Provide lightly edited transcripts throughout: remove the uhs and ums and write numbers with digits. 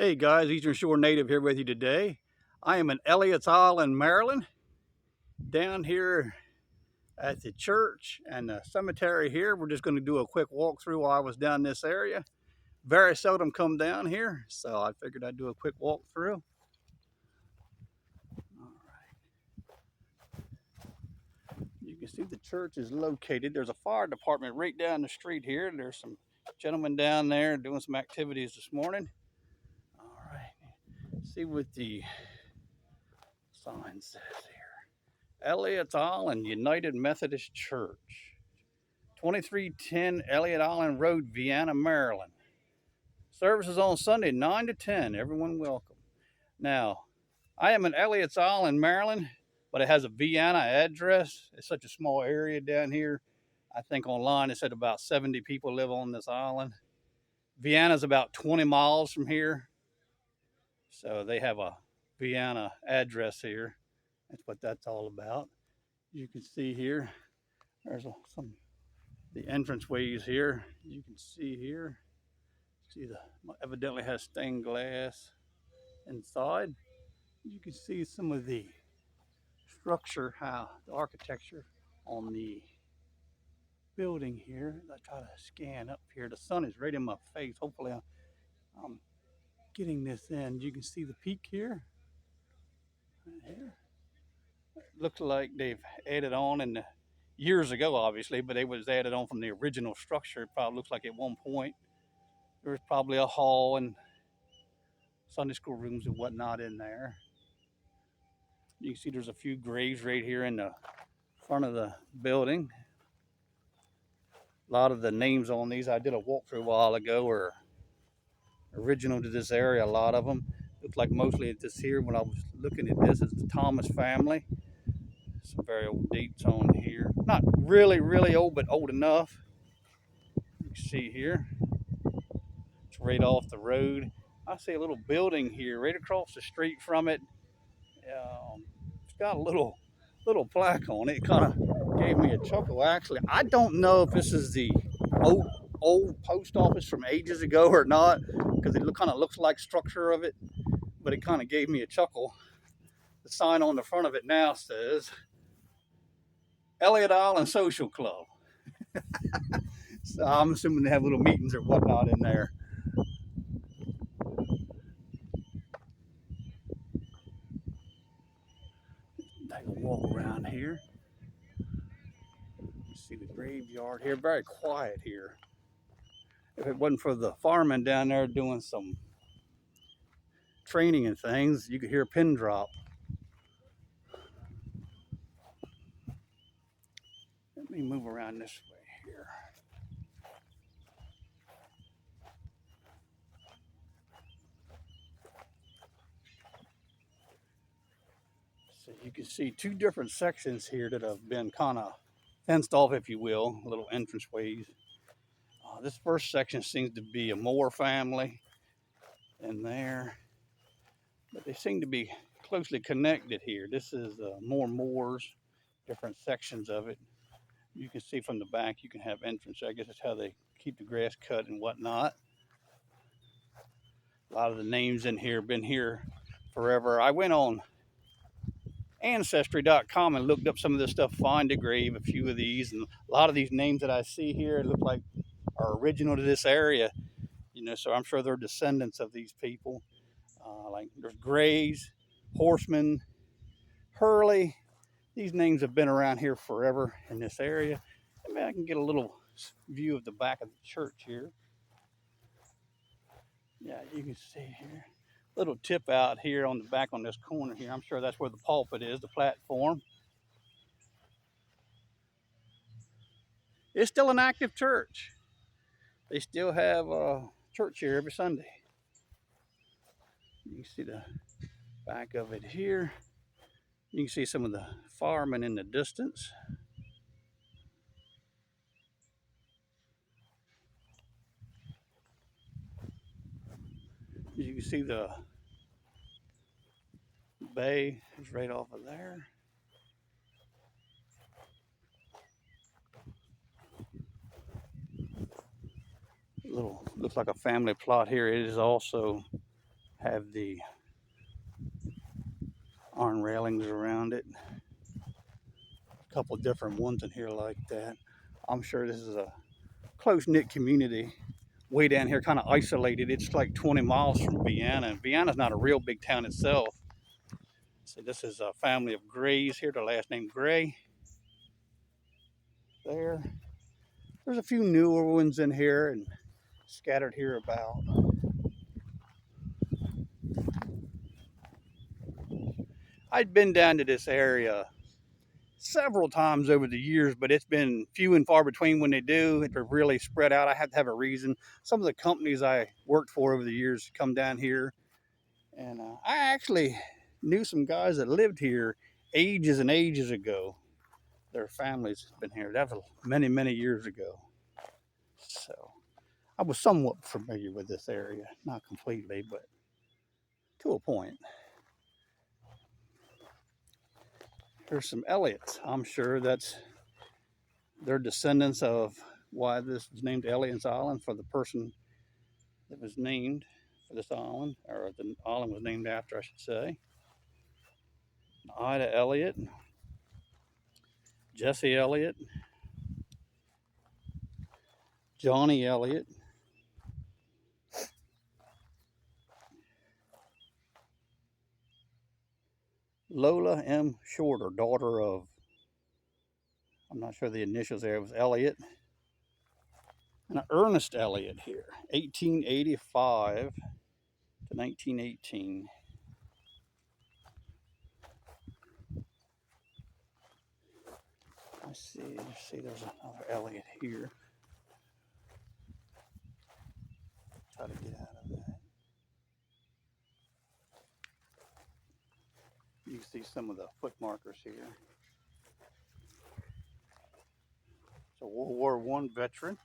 Hey guys, Eastern Shore native here with you today. I am in Elliott's Island, Maryland, down here at the church and the cemetery here. We're just going to do a quick walkthrough while I was down this area. Very seldom come down here, so I figured I'd do a quick walkthrough. All right. You can see the church is located. There's a fire department right down the street here. There's some gentlemen down there doing some activities this morning. All right. See what the sign says here. Elliott Island United Methodist Church, 2310 Elliott Island Road, Vienna, Maryland. Services on Sunday, 9 to 10. Everyone welcome. Now, I am in Elliott's Island, Maryland, but it has a Vienna address. It's such a small area down here. I think online it said about 70 people live on this island. Vienna's about 20 miles from here. So they have a Vienna address here. That's what that's all about. You can see here, there's the entrance ways here. You can see here, evidently has stained glass inside. You can see some of the structure, how the architecture on the building here. I try to scan up here. The sun is right in my face. Hopefully I'm getting this in. You can see the peak here, right here. Looks like they've added on in the years ago, obviously, but it was added on from the original structure. It probably looks like at one point there was probably a hall and Sunday school rooms and whatnot in there. You can see there's a few graves right here in the front of the building. A lot of the names on these I did a walkthrough a while ago are original to this area. A lot of them look like mostly this here. When I was looking at this, it's the Thomas family. Some very old dates on here. Not really, really old, but old enough. You can see here. It's right off the road. I see a little building here right across the street from it. It's got a little plaque on it. It kind of gave me a chuckle. Actually, I don't know if this is the old post office from ages ago or not, because it kind of looks like structure of it. But it kind of gave me a chuckle. The sign on the front of it now says Elliott Island Social Club. So I'm assuming they have little meetings or whatnot in there. Take a walk around here. See the graveyard here. Very quiet here. If it wasn't for the firemen down there doing some training and things, you could hear a pin drop. Let me move around this way here. So you can see two different sections here that have been kind of fenced off, if you will, little entranceways. This first section seems to be a Moore family in there, but they seem to be closely connected here. This is more Moores, different sections of it. You can see from the back, you can have entrance. I guess that's how they keep the grass cut and whatnot. A lot of the names in here have been here forever. I went on Ancestry.com and looked up some of this stuff, find a grave, a few of these, and a lot of these names that I see here look like are original to this area. You know, so I'm sure they're descendants of these people. Like there's Grays, Horseman, Hurley. These names have been around here forever in this area. Maybe I can get a little view of the back of the church here. Yeah, you can see here. Little tip out here on the back on this corner here. I'm sure that's where the pulpit is, the platform. It's still an active church. They still have church here every Sunday. You can see the back of it here. You can see some of the firemen in the distance. You can see the bay is right off of there. Little looks like a family plot here. It is also have the iron railings around it. A couple of different ones in here like that. I'm sure this is a close-knit community. Way down here, kind of isolated. It's like 20 miles from Vienna, and Vienna's not a real big town itself. So this is a family of Grays here, the last name Gray. There. There's a few newer ones in here and scattered here about. I'd been down to this area several times over the years, but it's been few and far between when they do. They're really spread out. I have to have a reason. Some of the companies I worked for over the years come down here, and I actually knew some guys that lived here ages and ages ago. Their families have been here. That was many, many years ago. So I was somewhat familiar with this area. Not completely, but to a point. There's some Elliott's. I'm sure they're descendants of why this was named Elliott's Island, for the person that was named for this island, or the island was named after, I should say. Ida Elliott, Jesse Elliott, Johnny Elliott, Lola M. Shorter, daughter of, I'm not sure the initials there, it was Elliott, and Ernest Elliott here, 1885 to 1918. Let's see, there's another Elliott here. Try to get out of that. You can see some of the foot markers here. It's a World War I veteran,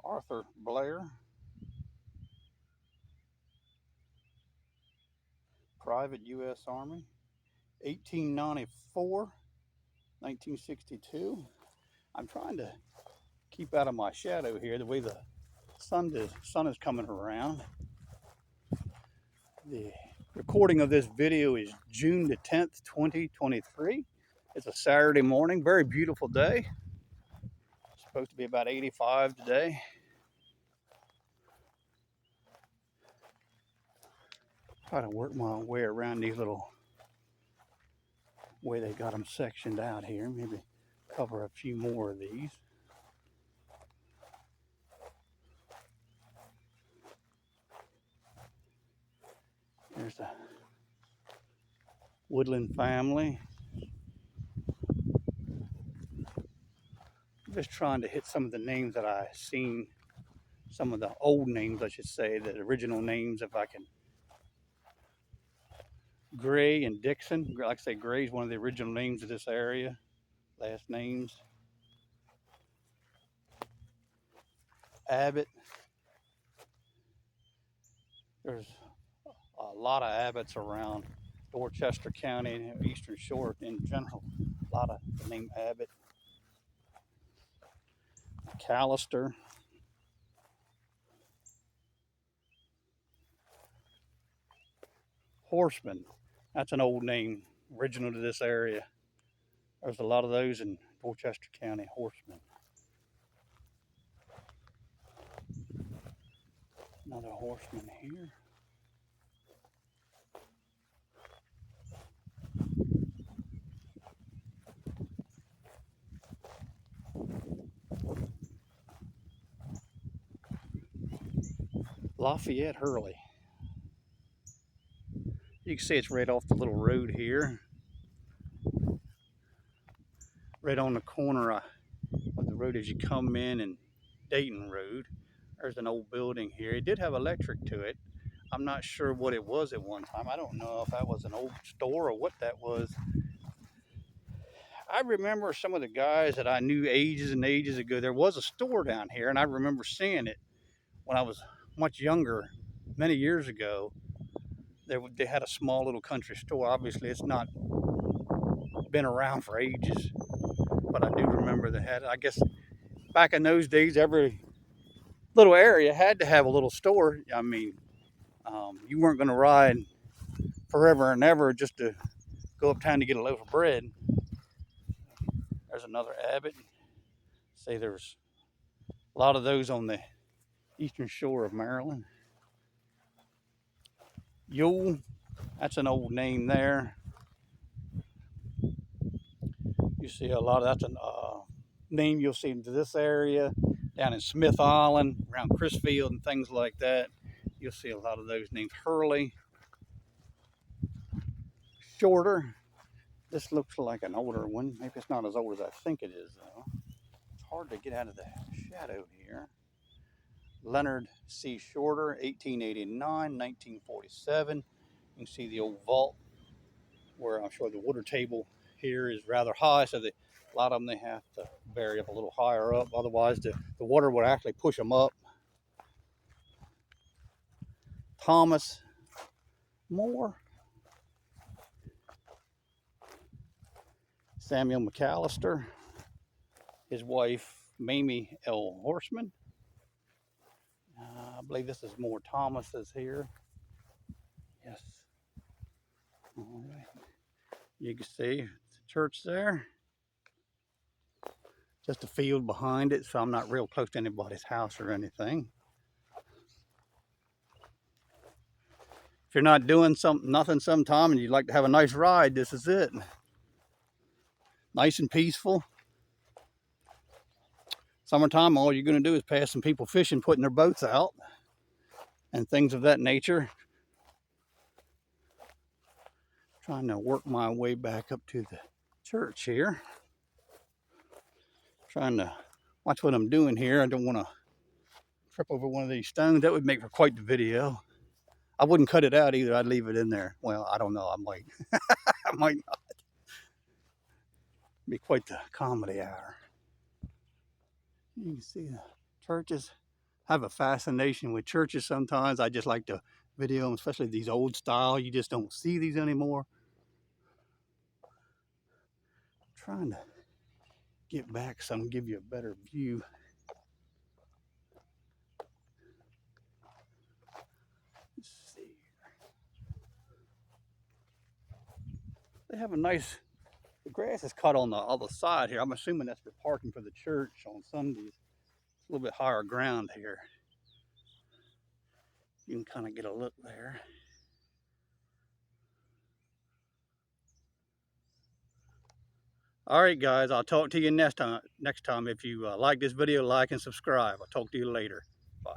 Arthur Blair, Private U.S. Army, 1894, 1962. I'm trying to keep out of my shadow here, the way the sun is coming around. The recording of this video is June the 10th, 2023. It's a Saturday morning, very beautiful day. It's supposed to be about 85 today. Try to work my way around these little, way they got them sectioned out here. Maybe cover a few more of these. There's the Woodland family. I'm just trying to hit some of the names that I've seen, some of the old names, I should say, the original names, if I can. Gray and Dixon. Like I say, Gray is one of the original names of this area, last names. Abbott. There's a lot of Abbotts around Dorchester County and Eastern Shore in general. A lot of the name Abbott. Callister. Horseman. That's an old name, original to this area. There's a lot of those in Dorchester County, Horseman. Another Horseman here. Lafayette Hurley. You can see it's right off the little road here. Right on the corner of the road as you come in, and Dayton Road. There's an old building here. It did have electric to it. I'm not sure what it was at one time. I don't know if that was an old store or what that was. I remember some of the guys that I knew ages and ages ago. There was a store down here, and I remember seeing it when I was much younger, many years ago. They had a small little country store. Obviously, it's not been around for ages, but I do remember they had it. I guess back in those days, every little area had to have a little store. I mean, You weren't going to ride forever and ever just to go uptown to get a loaf of bread. There's another Abbott. See, there's a lot of those on the eastern shore of Maryland. Yule, that's an old name there. You see a lot of that's a name you'll see in this area, down in Smith Island, around Chrisfield and things like that. You'll see a lot of those names. Hurley, Shorter. This looks like an older one. Maybe it's not as old as I think it is, though. It's hard to get out of the shadow here. Leonard C. Shorter, 1889, 1947. You can see the old vault where I'm sure the water table here is rather high, so that a lot of them they have to bury up a little higher up, otherwise the water would actually push them up. Thomas More, Samuel McAllister, his wife Mamie L. Horseman. I believe this is more Thomas's here. Yes. All right. You can see the church there. Just a field behind it, so I'm not real close to anybody's house or anything. If you're not doing nothing sometime and you'd like to have a nice ride, this is it. Nice and peaceful. Summertime, all you're going to do is pass some people fishing, putting their boats out, and things of that nature. Trying to work my way back up to the church here. Trying to watch what I'm doing here. I don't want to trip over one of these stones. That would make for quite the video. I wouldn't cut it out either. I'd leave it in there. Well, I don't know. I might. I might not. It'd be quite the comedy hour. You can see the churches. I have a fascination with churches sometimes. I just like to video them, especially these old style. You just don't see these anymore. I'm trying to get back so I can give you a better view. Let's see. They have a nice, the grass is cut on the other side here. I'm assuming that's for parking for the church on Sundays. It's a little bit higher ground here. You can kind of get a look there. All right, guys, I'll talk to you next time. If you like this video, like and subscribe. I'll talk to you later. Bye.